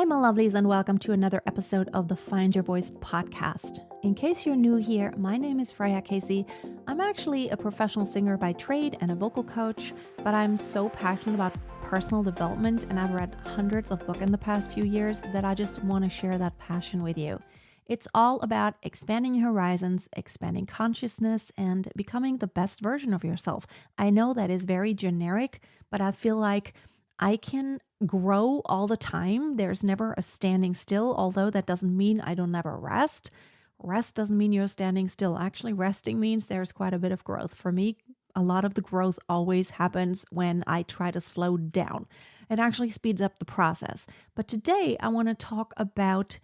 Hi, my lovelies, and welcome to another episode of the Find Your Voice podcast. In case you're new here, my name is Freya Casey. I'm actually a professional singer by trade and a vocal coach, but I'm so passionate about personal development, and I've read hundreds of books in the past few years that I just want to share that passion with you. It's all about expanding your horizons, expanding consciousness, and becoming the best version of yourself. I know that is very generic, but I feel like I can grow all the time. There's never a standing still, although that doesn't mean I don't never rest. Rest doesn't mean you're standing still. Actually, resting means there's quite a bit of growth. For me, a lot of the growth always happens when I try to slow down. It actually speeds up the process. But today I want to talk about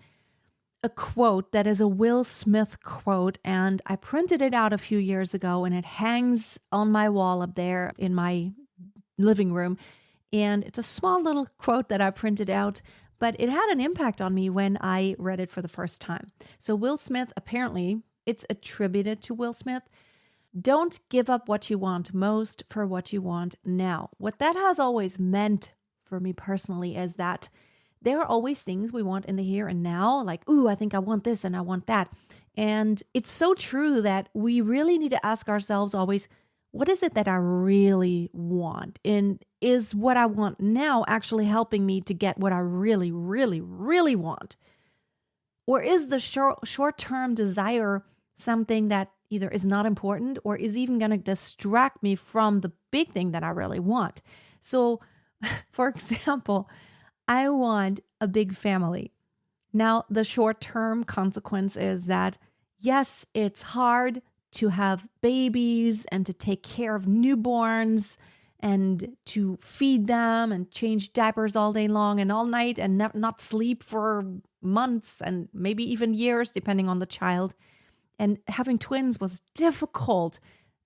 a quote that is a Will Smith quote, and I printed it out a few years ago and it hangs on my wall up there in my living room. And it's a small little quote that I printed out, but it had an impact on me when I read it for the first time. So Will Smith, apparently, it's attributed to Will Smith. Don't give up what you want most for what you want now. What that has always meant for me personally is that there are always things we want in the here and now, like, ooh, I think I want this and I want that. And it's so true that we really need to ask ourselves always, what is it that I really want? And is what I want now actually helping me to get what I really, really, really want? Or is the short-term desire something that either is not important or is even going to distract me from the big thing that I really want? So, for example, I want a big family. Now, the short-term consequence is that, yes, it's hard to have babies and to take care of newborns and to feed them and change diapers all day long and all night and not sleep for months and maybe even years, depending on the child. And having twins was difficult.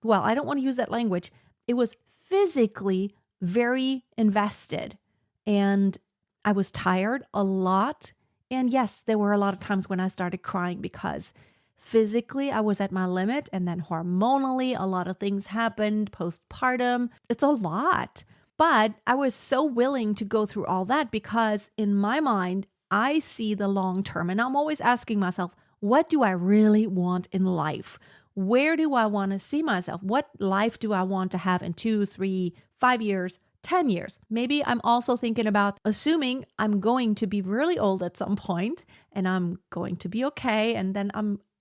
Well, I don't want to use that language. It was physically very invested and I was tired a lot. And yes, there were a lot of times when I started crying because physically, I was at my limit, and then hormonally, a lot of things happened postpartum. It's a lot. But I was so willing to go through all that because in my mind, I see the long term, and I'm always asking myself, what do I really want in life? Where do I want to see myself? What life do I want to have in 2, 3, 5 years, 10 years? Maybe I'm also thinking about assuming I'm going to be really old at some point and I'm going to be okay. And then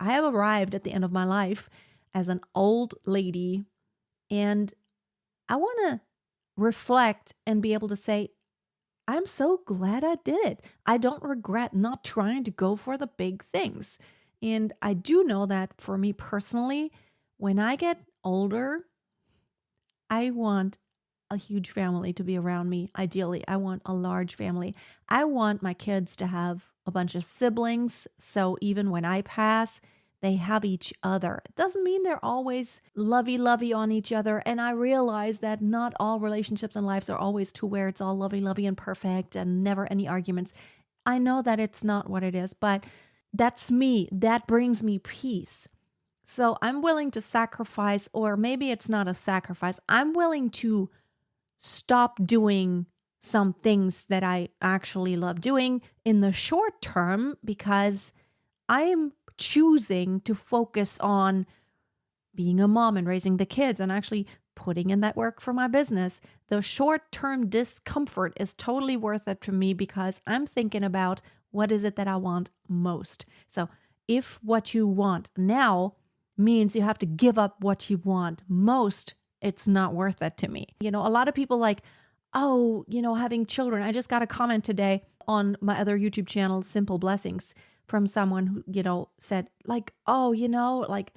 I have arrived at the end of my life as an old lady. And I want to reflect and be able to say, I'm so glad I did it. I don't regret not trying to go for the big things. And I do know that for me personally, when I get older, I want a huge family to be around me. Ideally, I want a large family. I want my kids to have a bunch of siblings. So even when I pass, they have each other. It doesn't mean they're always lovey-lovey on each other. And I realize that not all relationships and lives are always to where it's all lovey-lovey and perfect and never any arguments. I know that it's not what it is, but that's me. That brings me peace. So I'm willing to sacrifice, or maybe it's not a sacrifice. I'm willing to stop doing some things that I actually love doing in the short term because I am choosing to focus on being a mom and raising the kids and actually putting in that work for my business. The short-term discomfort is totally worth it to me because I'm thinking about what is it that I want most. So if what you want now means you have to give up what you want most, it's not worth it to me. A lot of people like, oh, having children. I just got a comment today on my other YouTube channel, Simple Blessings, from someone who, said like, oh, like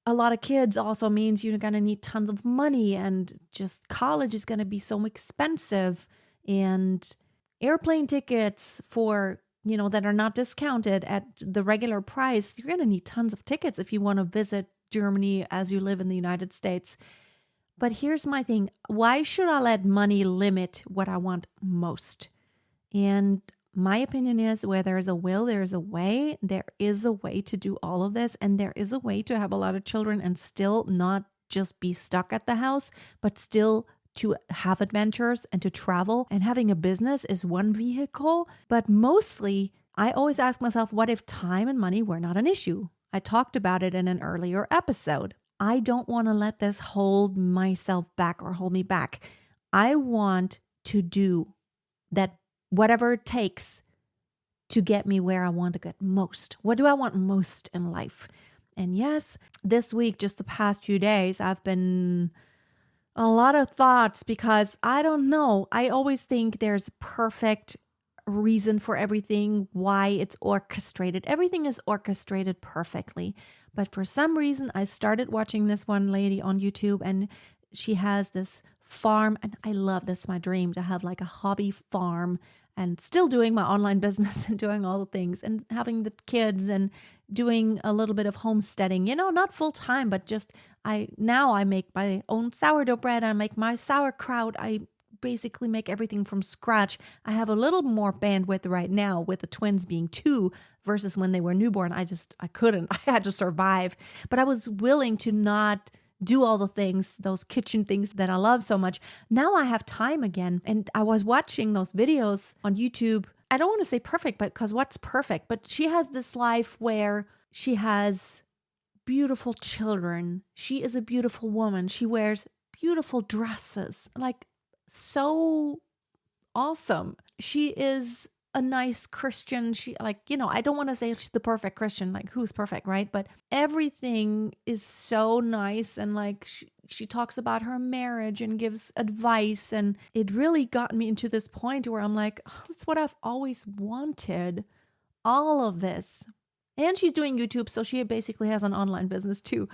a lot of kids also means you're going to need tons of money and just college is going to be so expensive and airplane tickets for, that are not discounted at the regular price. You're going to need tons of tickets if you want to visit Germany as you live in the United States. But here's my thing. Why should I let money limit what I want most? And my opinion is where there is a will, there is a way. There is a way to do all of this. And there is a way to have a lot of children and still not just be stuck at the house, but still to have adventures and to travel, and having a business is one vehicle. But mostly, I always ask myself, what if time and money were not an issue? I talked about it in an earlier episode. I don't want to let this hold myself back or hold me back. I want to do that, whatever it takes to get me where I want to get most. What do I want most in life? And yes, this week, just the past few days, I've been a lot of thoughts because I don't know. I always think there's perfect reason for everything, why it's orchestrated. Everything is orchestrated perfectly. But for some reason, I started watching this one lady on YouTube, and she has this farm, and I love this. My dream to have like a hobby farm and still doing my online business and doing all the things and having the kids and doing a little bit of homesteading, not full time, but just I make my own sourdough bread. I make my sauerkraut. I basically make everything from scratch. I have a little more bandwidth right now with the twins being 2 versus when they were newborn. I couldn't. I had to survive. But I was willing to not do all the things, those kitchen things that I love so much. Now I have time again. And I was watching those videos on YouTube. I don't want to say perfect, but because what's perfect? But she has this life where she has beautiful children. She is a beautiful woman. She wears beautiful dresses, like so awesome. She is a nice Christian. She I don't want to say she's the perfect Christian, like who's perfect, right? But everything is so nice. And like she talks about her marriage and gives advice. And it really got me into this point where I'm like, oh, that's what I've always wanted. All of this. And she's doing YouTube. So she basically has an online business too.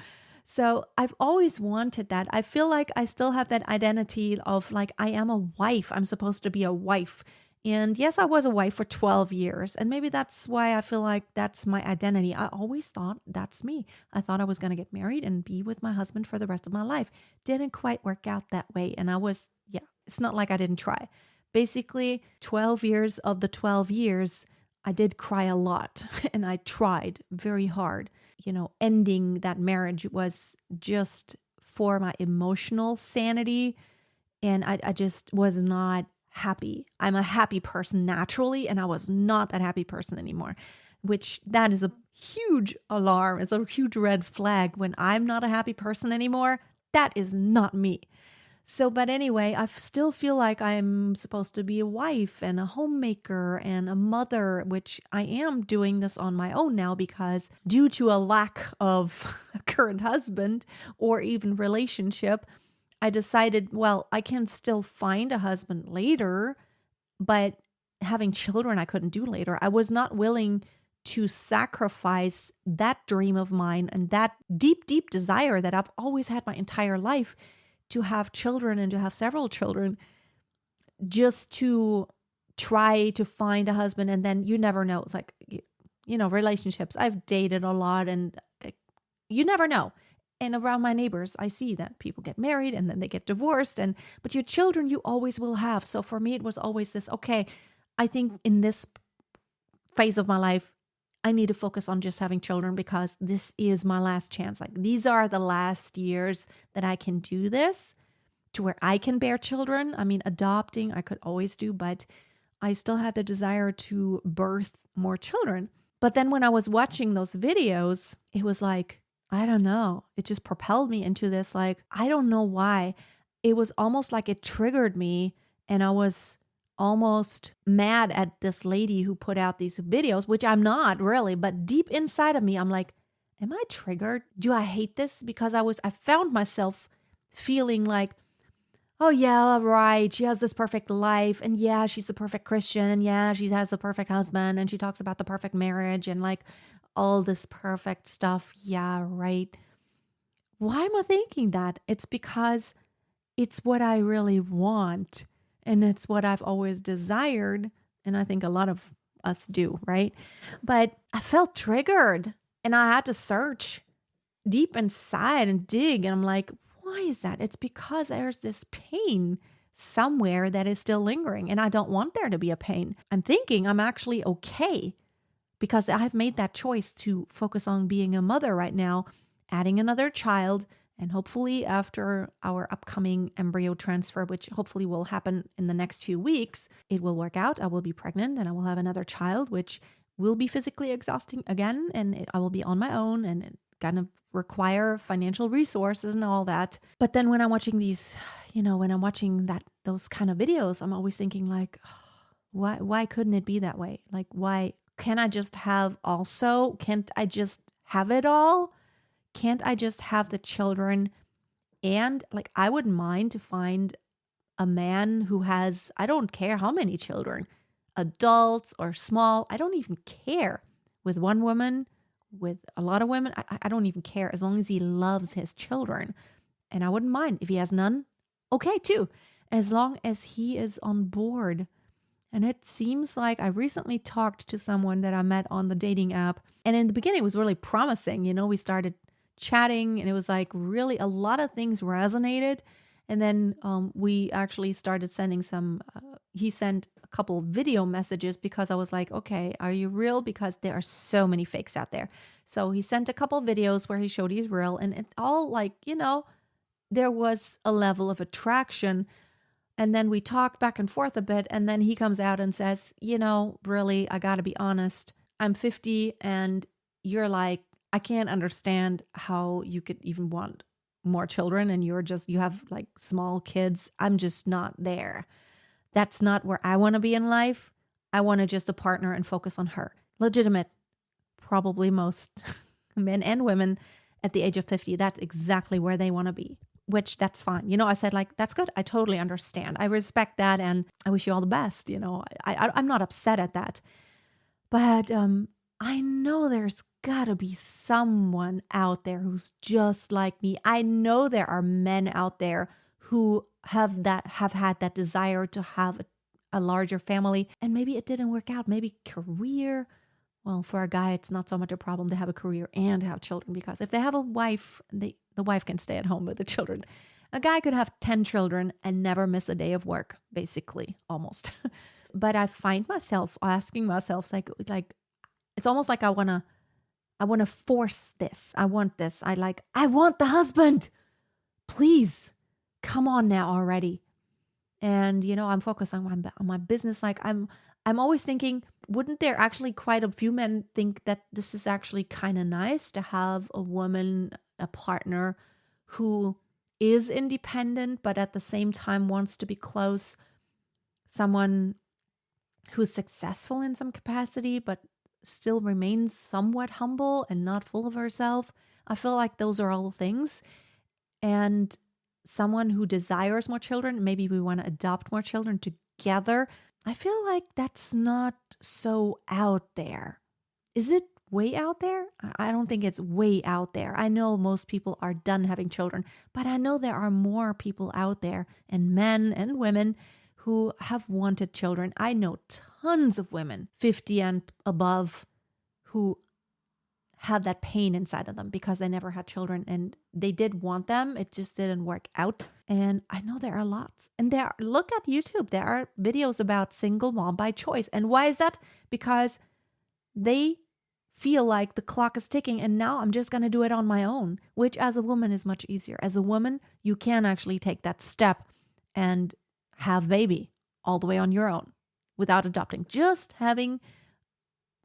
So I've always wanted that. I feel like I still have that identity of like, I am a wife. I'm supposed to be a wife. And yes, I was a wife for 12 years. And maybe that's why I feel like that's my identity. I always thought that's me. I thought I was going to get married and be with my husband for the rest of my life. Didn't quite work out that way. And it's not like I didn't try. Basically, 12 years of the 12 years, I did cry a lot and I tried very hard. Ending that marriage was just for my emotional sanity. And I just was not happy. I'm a happy person naturally, and I was not that happy person anymore, which that is a huge alarm. It's a huge red flag. When I'm not a happy person anymore, that is not me. So, but anyway, I still feel like I'm supposed to be a wife and a homemaker and a mother, which I am doing this on my own now because due to a lack of a current husband or even relationship, I decided, well, I can still find a husband later, but having children I couldn't do later. I was not willing to sacrifice that dream of mine and that deep, deep desire that I've always had my entire life to have children and to have several children, just to try to find a husband. And then you never know. It's like, relationships. I've dated a lot and you never know. And around my neighbors, I see that people get married and then they get divorced. But your children, you always will have. So for me, it was always this, okay, I think in this phase of my life, I need to focus on just having children because this is my last chance. Like these are the last years that I can do this to where I can bear children. I mean, adopting, I could always do, but I still had the desire to birth more children. But then when I was watching those videos, it was like, I don't know. It just propelled me into this, like, I don't know why. It was almost like it triggered me. And I was almost mad at this lady who put out these videos, which I'm not really, but deep inside of me, I'm like, am I triggered? Do I hate this? Because I found myself feeling like, oh yeah, right. She has this perfect life. And yeah, she's the perfect Christian. And yeah, she has the perfect husband. And she talks about the perfect marriage and like all this perfect stuff. Yeah, right. Why am I thinking that? It's because it's what I really want. And it's what I've always desired. And I think a lot of us do, right? But I felt triggered and I had to search deep inside and dig. And I'm like, why is that? It's because there's this pain somewhere that is still lingering. And I don't want there to be a pain. I'm thinking I'm actually okay because I've made that choice to focus on being a mother right now, adding another child And hopefully after our upcoming embryo transfer, which hopefully will happen in the next few weeks, it will work out. I will be pregnant and I will have another child, which will be physically exhausting again. And I will be on my own and it gonna require financial resources and all that. But then when I'm watching these, when I'm watching those kind of videos, I'm always thinking like, why couldn't it be that way? Like, why can't I just have also? Can't I just have it all? Can't I just have the children? And like, I wouldn't mind to find a man who has, I don't care how many children, adults or small, I don't even care. With one woman, with a lot of women, I don't even care as long as he loves his children. And I wouldn't mind if he has none. Okay, too, as long as he is on board. And it seems like I recently talked to someone that I met on the dating app. And in the beginning, it was really promising. We started chatting and it was like really a lot of things resonated. And then we actually started sending he sent a couple of video messages because I was like, okay, are you real? Because there are so many fakes out there. So he sent a couple of videos where he showed he's real and it all like, there was a level of attraction. And then we talked back and forth a bit. And then he comes out and says, really, I got to be honest. I'm 50 and you're like, I can't understand how you could even want more children and you have like small kids. I'm just not there. That's not where I want to be in life. I want to just a partner and focus on her. Legitimate, probably most men and women at the age of 50, that's exactly where they want to be, which that's fine. I said like, that's good. I totally understand. I respect that. And I wish you all the best. I'm not upset at that. But I know there's gotta be someone out there who's just like me. I know there are men out there who have had that desire to have a larger family, and maybe it didn't work out. Maybe career. Well, for a guy, it's not so much a problem to have a career and have children because if they have a wife, the wife can stay at home with the children. A guy could have 10 children and never miss a day of work, basically, almost. But I find myself asking myself like it's almost like I want to force this. I want this. I want the husband. Please come on now already. And, I'm focused on my business. Like I'm always thinking, wouldn't there actually quite a few men think that this is actually kind of nice to have a woman, a partner who is independent, but at the same time wants to be close, someone who's successful in some capacity, but still remains somewhat humble and not full of herself. I feel like those are all things. And someone who desires more children, maybe we want to adopt more children together. I feel like that's not so out there. Is it way out there? I don't think it's way out there. I know most people are done having children, but I know there are more people out there, and men and women who have wanted children. I know tons of women 50 and above who had that pain inside of them because they never had children and they did want them. It just didn't work out. And I know there are lots. And look at YouTube. There are videos about single mom by choice. And why is that? Because they feel like the clock is ticking and now I'm just going to do it on my own, which as a woman is much easier. As a woman, you can actually take that step and have baby all the way on your own without adopting, just having,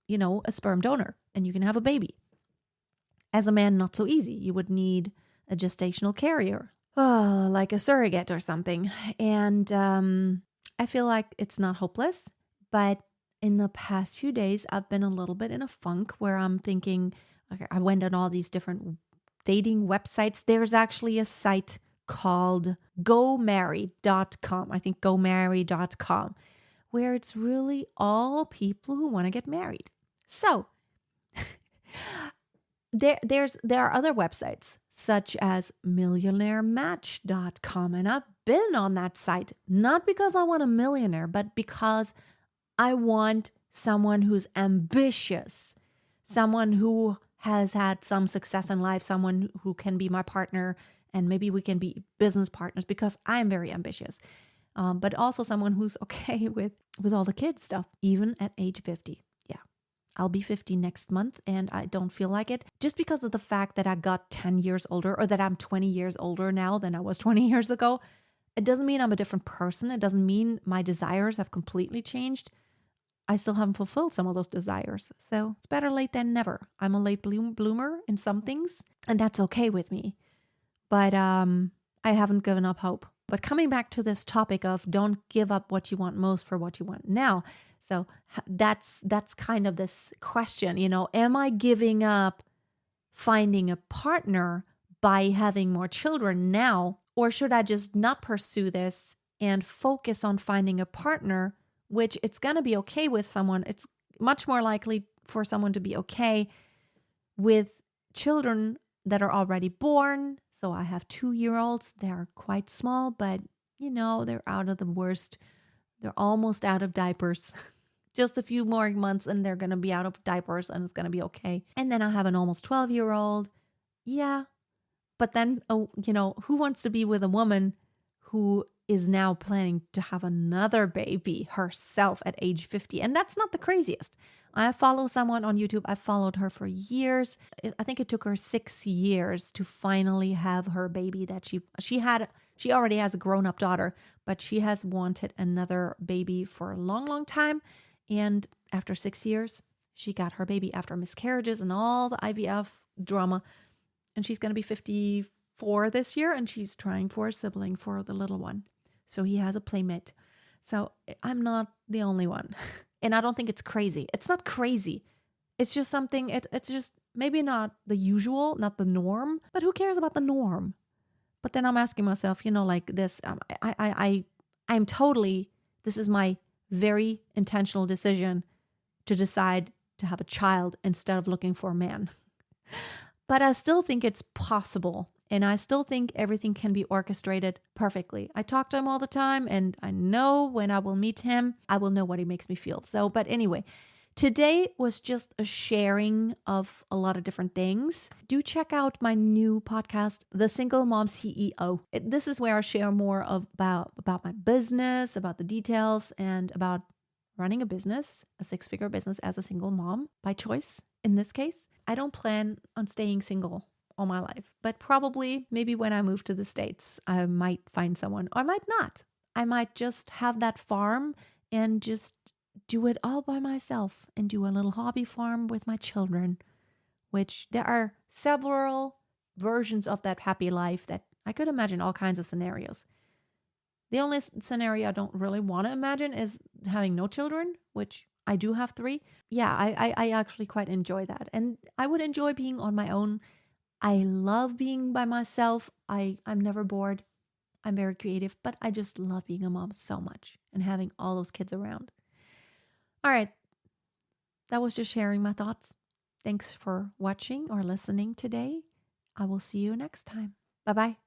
a sperm donor and you can have a baby. As a man, not so easy. You would need a gestational carrier, like a surrogate or something. And I feel like it's not hopeless, but in the past few days, I've been a little bit in a funk where I'm thinking, okay, I went on all these different dating websites. There's actually a site called gomarry.com. I think gomarry.com, where it's really all people who want to get married. So there are other websites such as millionairematch.com. And I've been on that site, not because I want a millionaire, but because I want someone who's ambitious, someone who has had some success in life, someone who can be my partner, and maybe we can be business partners because I'm very ambitious. But also someone who's okay with all the kids stuff, even at age 50. Yeah, I'll be 50 next month and I don't feel like it. Just because of the fact that I got 10 years older or that I'm 20 years older now than I was 20 years ago, it doesn't mean I'm a different person. It doesn't mean my desires have completely changed. I still haven't fulfilled some of those desires. So it's better late than never. I'm a late bloomer in some things, and that's okay with me. But I haven't given up hope. But coming back to this topic of don't give up what you want most for what you want now. So that's kind of this question, am I giving up finding a partner by having more children now? Or should I just not pursue this and focus on finding a partner, which it's going to be okay with someone. It's much more likely for someone to be okay with children that are already born. So I have 2-year-olds. They're quite small, but they're out of the worst. They're almost out of diapers. Just a few more months and they're going to be out of diapers and it's going to be okay. And then I have an almost 12-year-old. Yeah. But then, who wants to be with a woman who is now planning to have another baby herself at age 50? And that's not the craziest. I follow someone on YouTube. I've followed her for years. I think it took her 6 years to finally have her baby that she had. She already has a grown-up daughter, but she has wanted another baby for a long, long time. And after 6 years, she got her baby after miscarriages and all the IVF drama. And she's going to be 54 this year, and she's trying for a sibling for the little one. So he has a playmate. So I'm not the only one. And I don't think it's crazy. It's not crazy. It's just something, it's just maybe not the usual, not the norm, but who cares about the norm? But then I'm asking myself, like this, I'm totally, this is my very intentional decision to decide to have a child instead of looking for a man. But I still think it's possible. And I still think everything can be orchestrated perfectly. I talk to him all the time, and I know when I will meet him, I will know what he makes me feel. But anyway, today was just a sharing of a lot of different things. Do check out my new podcast, The Single Mom CEO. This is where I share more about my business, about the details, and about running a business, a 6-figure business as a single mom by choice in this case. I don't plan on staying single all my life, but probably maybe when I move to the States, I might find someone, or I might not. I might just have that farm and just do it all by myself and do a little hobby farm with my children, which there are several versions of that happy life that I could imagine all kinds of scenarios. The only scenario I don't really want to imagine is having no children, which I do have 3. Yeah, I actually quite enjoy that. And I would enjoy being on my own. I love being by myself. I'm never bored. I'm very creative, but I just love being a mom so much and having all those kids around. All right. That was just sharing my thoughts. Thanks for watching or listening today. I will see you next time. Bye-bye.